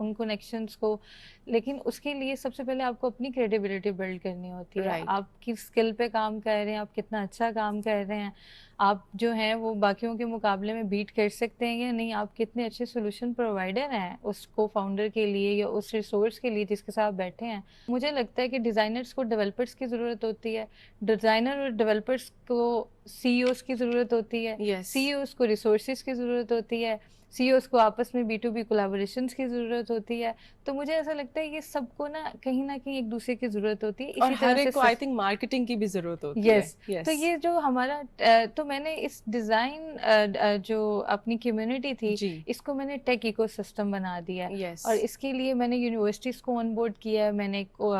ان connections کو. لیکن اس کے لیے سب سے پہلے آپ کو اپنی کریڈیبلٹی بلڈ کرنی ہوتی ہے. آپ کی اسکل پہ کام کر رہے ہیں, آپ کتنا اچھا کام کر رہے ہیں, آپ جو ہیں وہ باقیوں کے مقابلے میں بیٹ کر سکتے ہیں یا نہیں, آپ کتنے اچھے سولوشن پرووائڈر ہیں اس کو فاؤنڈر کے لیے یا اس ریسورس کے لیے جس کے ساتھ بیٹھے ہیں. مجھے لگتا ہے کہ ڈیزائنرس کو ڈیولپرس کی ضرورت ہوتی ہے, ڈیزائنر اور ڈیولپرس کو سی اوز کی ضرورت ہوتی ہے, سی اوز کو ریسورسز کی ضرورت ہوتی ہے, سی اوز کو آپس میں B2B کولیبوریشنس کی ضرورت ہوتی ہے. تو مجھے ایسا لگتا ہے یہ سب کو نہ کہیں ایک دوسرے کی ضرورت ہوتی ہے. اور اسی ہر طرح ایک سے کو آئی تھنک مارکیٹنگ کی بھی ضرورت ہوتی ہے. تو یہ جو ہمارا تو میں نے اس ڈیزائن جو اپنی کمیونٹی تھی اس کو میں نے ٹیک ایکو سسٹم بنا دیا ہے. اور اس کے لیے میں نے یونیورسٹیز کو آن بورڈ کیا ہے, میں نے کو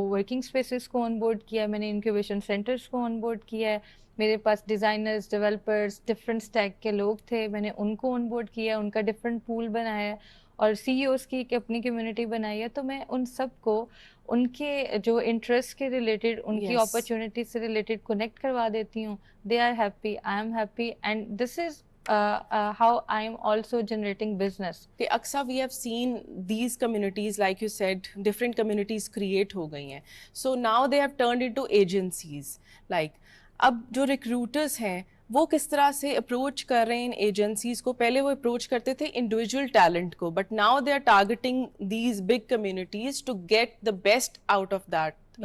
ورکنگ اسپیسز کو آن بورڈ کیا ہے, میں نے انکیوبیشن سینٹرز کو آن بورڈ کیا ہے. میرے پاس ڈیزائنرز, ڈیولپرز, ڈفرینٹ اسٹیک کے لوگ تھے, میں نے ان کو آن بورڈ کیا, ان کا ڈفرینٹ پول بنایا اور سی اوز کی ایک اپنی کمیونٹی بنائی ہے. تو میں ان سب کو ان کے جو انٹرسٹ کے ریلیٹڈ, ان کی اپرچونیٹی سے ریلیٹڈ کنیکٹ کروا دیتی ہوں. They are happy, I am happy, and this is how I am also generating business. Aksa, we have seen these communities, like you said, different communities create ہو گئی ہیں. So now they have turned into agencies. Like اب جو ریکروٹرس ہیں وہ کس طرح سے approach کر رہے ہیں ان ایجنسیز کو. پہلے وہ اپروچ کرتے تھے انڈیویجول ٹیلنٹ کو, but now they are targeting these big communities to get the best out of that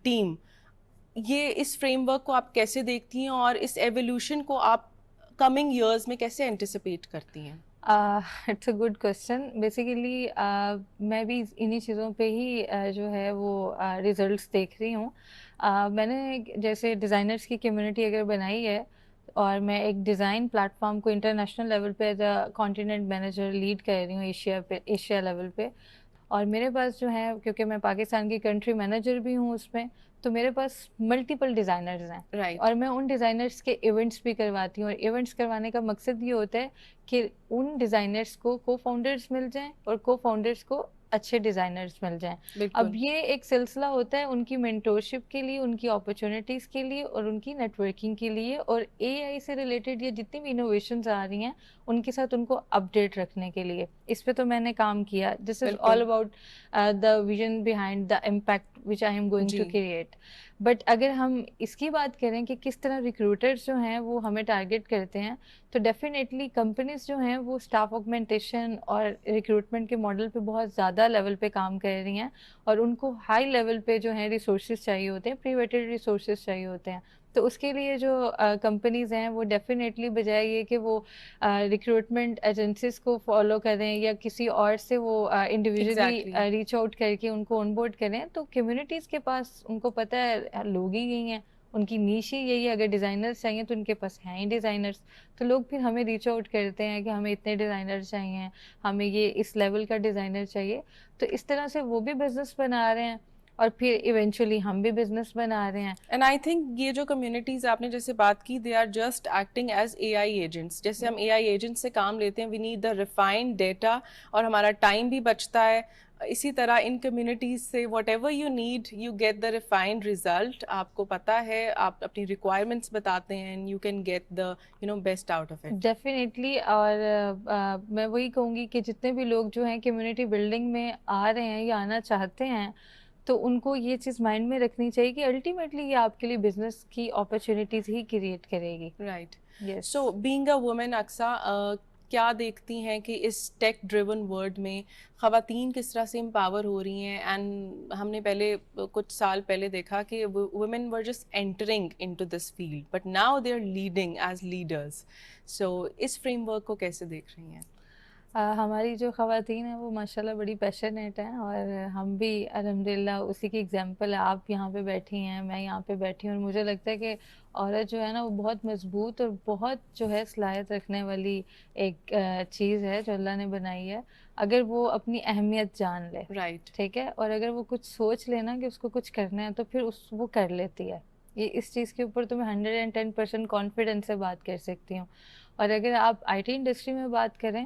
team. یہ اس فریم ورک کو آپ کیسے دیکھتی ہیں اور اس ایولیوشن کو آپ کمنگ ایئرز میں کیسے اینٹیسپیٹ کرتی ہیں؟ It's a good question. Basically میں بھی انہی چیزوں پہ ہی جو ہے وہ ریزلٹس دیکھ رہی ہوں. میں نے جیسے ڈیزائنرس کی کمیونٹی اگر بنائی ہے اور میں ایک ڈیزائن پلیٹ فارم کو انٹرنیشنل لیول پہ as a continent manager lead کر رہی ہوں ایشیا لیول پہ. اور میرے پاس جو ہے, کیونکہ میں پاکستان کی کنٹری مینیجر بھی ہوں اس میں, تو میرے پاس ملٹیپل ڈیزائنرز ہیں اور میں ان ڈیزائنرز کے ایونٹس بھی کرواتی ہوں. اور ایونٹس کروانے کا مقصد یہ ہوتا ہے کہ ان ڈیزائنرز کو کو فاؤنڈرز مل جائیں اور کو فاؤنڈرز کو اچھے ڈیزائنرز مل جائیں. اب یہ ایک سلسلہ ہوتا ہے ان کی مینٹورشپ کے لیے, ان کی اپرچونیٹیز کے لیے اور ان کی نیٹ ورکنگ کے لیے, اور AI سے ریلیٹڈ یہ جتنی بھی انوویشنز آ رہی ہیں ان کے ساتھ ان کو اپڈیٹ رکھنے کے لیے. اس پہ تو میں نے کام کیا. This is all about the vision behind the impact which I am going to create. But اگر ہم اس کی بات کریں کہ کس طرح ریکروٹرز جو ہیں وہ ہمیں ٹارگیٹ کرتے ہیں, تو ڈیفینیٹلی کمپنیز جو ہیں وہ اسٹاف آگمنٹیشن اور ریکروٹمنٹ کے ماڈل پہ بہت زیادہ لیول پہ کام کر رہی ہیں, اور ان کو ہائی لیول پہ جو ہیں ریسورسز چاہیے ہوتے ہیں, پری ویٹڈ ریسورسز چاہیے ہوتے ہیں. تو اس کے لیے جو کمپنیز ہیں وہ ڈیفینیٹلی بجائے یہ کہ وہ ریکروٹمنٹ ایجنسیز کو فالو کریں یا کسی اور سے وہ انڈیویجولی ریچ آؤٹ کر کے ان کو آن بورڈ کریں, تو کمیونٹیز کے پاس ان کو پتہ ہے لوگ ہی یہی ہیں, ان کی نیش ہی یہی ہے. اگر ڈیزائنرز چاہیے تو ان کے پاس ہیں ہی ڈیزائنرز, تو لوگ پھر ہمیں ریچ آؤٹ کرتے ہیں کہ ہمیں اتنے ڈیزائنر چاہیے, ہمیں یہ اس لیول کا ڈیزائنر چاہیے. تو اس طرح سے وہ بھی بزنس بنا رہے ہیں اور پھر ایونچولی ہم بھی بزنس بنا رہے ہیں. اینڈ آئی تھنک یہ جو کمیونٹیز آپ نے جیسے بات کی, they are just acting as AI agents. جیسے ہم AI ایجنٹ سے کام لیتے ہیں, we need the refined data اور ہمارا ٹائم بھی بچتا ہے. اسی طرح ان کمیونٹیز سے whatever you need you get the refined result. آپ کو پتہ ہے, آپ اپنی ریکوائرمنٹس بتاتے ہیں, you can get the best out of it. Definitely. اور میں وہی کہوں گی کہ جتنے بھی لوگ جو ہیں کمیونٹی بلڈنگ میں آ رہے ہیں یا آنا چاہتے ہیں, تو ان کو یہ چیز مائنڈ میں رکھنی چاہیے کہ الٹیمیٹلی یہ آپ کے لیے بزنس کی اپرچونیٹیز ہی کریٹ کرے گی. Right. So being a woman, اکثا کیا دیکھتی ہیں کہ اس ٹیک ڈریون ورلڈ میں خواتین کس طرح سے امپاور ہو رہی ہیں؟ اینڈ ہم نے پہلے کچھ سال پہلے دیکھا کہ women were just entering into this field, but now they are leading as leaders. So اس فریم ورک کو کیسے دیکھ رہی ہیں؟ ہماری جو خواتین ہیں وہ ماشاءاللہ بڑی پیشنیٹ ہیں, اور ہم بھی الحمدللہ اسی کی ایگزامپل ہے. آپ یہاں پہ بیٹھی ہیں, میں یہاں پہ بیٹھی ہوں, اور مجھے لگتا ہے کہ عورت جو ہے نا وہ بہت مضبوط اور بہت جو ہے صلاحیت رکھنے والی ایک چیز ہے جو اللہ نے بنائی ہے, اگر وہ اپنی اہمیت جان لے. رائٹ. ٹھیک ہے. اور اگر وہ کچھ سوچ لے نا کہ اس کو کچھ کرنا ہے, تو پھر وہ کر لیتی ہے. یہ اس چیز کے اوپر تو میں 110% کانفیڈنس سے بات کر سکتی ہوں. اور اگر آپ IT انڈسٹری میں بات کریں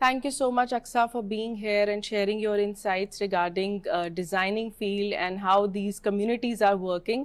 Thank you so much, Aksa, for being here and sharing your insights regarding designing field and how these communities are working.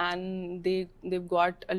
and they've got a